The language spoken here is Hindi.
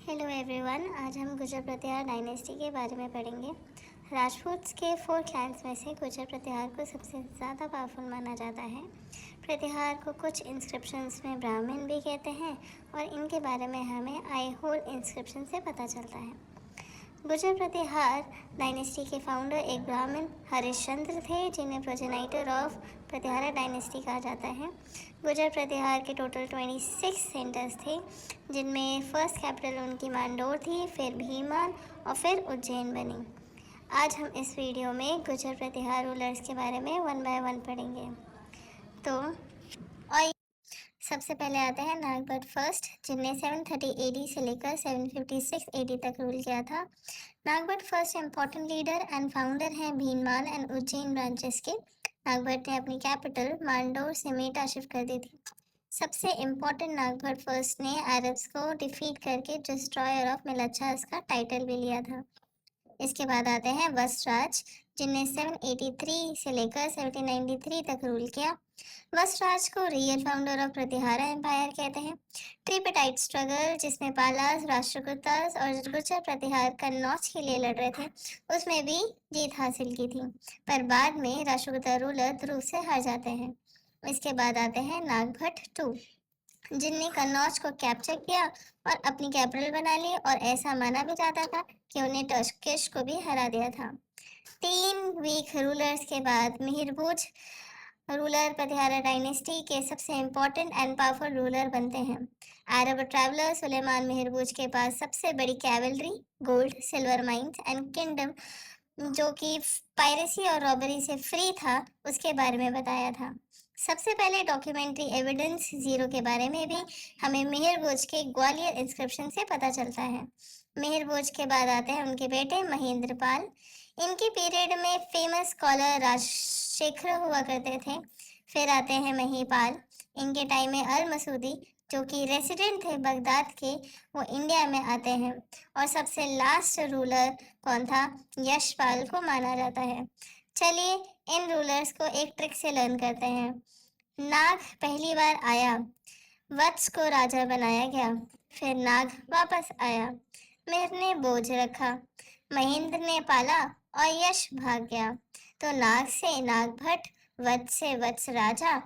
हेलो एवरीवन, आज हम गुर्जर प्रतिहार डायनेस्टी के बारे में पढ़ेंगे। राजपूत्स के 4 क्लैंस में से गुर्जर प्रतिहार को सबसे ज़्यादा पावरफुल माना जाता है। प्रतिहार को कुछ इंस्क्रिप्शंस में ब्राह्मण भी कहते हैं और इनके बारे में हमें आईहोल इंस्क्रिप्शन से पता चलता है। गुर्जर प्रतिहार डायनेस्टी के फाउंडर एक ब्राह्मण हरिश्चंद्र थे, जिन्हें प्रोजेनाइटर ऑफ प्रतिहारा डायनेस्टी कहा जाता है। गुर्जर प्रतिहार के टोटल 26 सेंटर्स थे, जिनमें फर्स्ट कैपिटल उनकी मांडोर थी, फिर भीमान और फिर उज्जैन बनी। आज हम इस वीडियो में गुर्जर प्रतिहार रूलर्स के बारे में 1 बाय 1 पढ़ेंगे। तो और सबसे पहले आते हैं नागभट्ट फर्स्ट, जिनने 730 एडी से लेकर 756 एडी तक रूल किया था। Nagabhata first important leader and founder हैं भीनमाल एंड उज्जैन ब्रांचेस के। नागभट्ट ने अपनी कैपिटल मांडोर से मेटा शिफ्ट कर दी थी। सबसे इम्पोर्टेंट नागभट्ट फर्स्ट ने अरब्स को डिफीट करके डिस्ट्रॉयर ऑफ मिलच्छास का टाइटल भी लिया था। इसके बाद आते हैं वस्त्राज, जिनने 783 से लेकर 793 तक रूल किया। वस्त्राज को real founder of Pratihara empire कहते हैं। ट्रिपेटाइट स्ट्रगल, जिसमें पालास, राष्ट्रकूटास और गुर्जर प्रतिहार कन्नौज के लिए लड़ रहे थे, उसमें भी जीत हासिल की थी, पर बाद में राष्ट्रकूटा रूलर ध्रुव से हार जाते हैं। इसके बाद आते हैं नागभट्ट 2, जिनने कन्नौज को कैप्चर किया और अपनी कैपिटल बना ली, और ऐसा माना भी जाता था कि उन्हें टर्किश को भी हरा दिया था। 3 वीक रूलर्स के बाद मिहिरभोज रूलर प्रतिहारा डायनेस्टी के सबसे इम्पोर्टेंट एंड पावरफुल रूलर बनते हैं। अरब ट्रैवलर सुलेमान मिहिरभोज के पास सबसे बड़ी cavalry, gold, silver mines and kingdom, जो कि पायरेसी और रॉबरी से फ्री था, उसके बारे में बताया था। सबसे पहले डॉक्यूमेंट्री एविडेंस जीरो के बारे में भी हमें मिहिरभोज के ग्वालियर इंस्क्रिप्शन से पता चलता है। मिहिरभोज के बाद आते हैं उनके बेटे महेंद्रपाल। इनके पीरियड में फेमस स्कॉलर राजशेखर हुआ करते थे। फिर आते हैं महिपाल। इनके टाइम में अल मसूदी, जो कि रेसिडेंट थे बगदाद के, वो इंडिया में आते हैं। और सबसे लास्ट रूलर कौन था? यशपाल को माना जाता है। चलिए इन रूलर्स को एक ट्रिक से लर्न करते हैं। नाग पहली बार आया, वत्स को राजा बनाया गया, फिर नाग वापस आया, मिहिर ने बोझ रखा, महेंद्र ने पाला और यश भाग गया। तो नाग से नागभट्ट, वत्स से वत्स राजा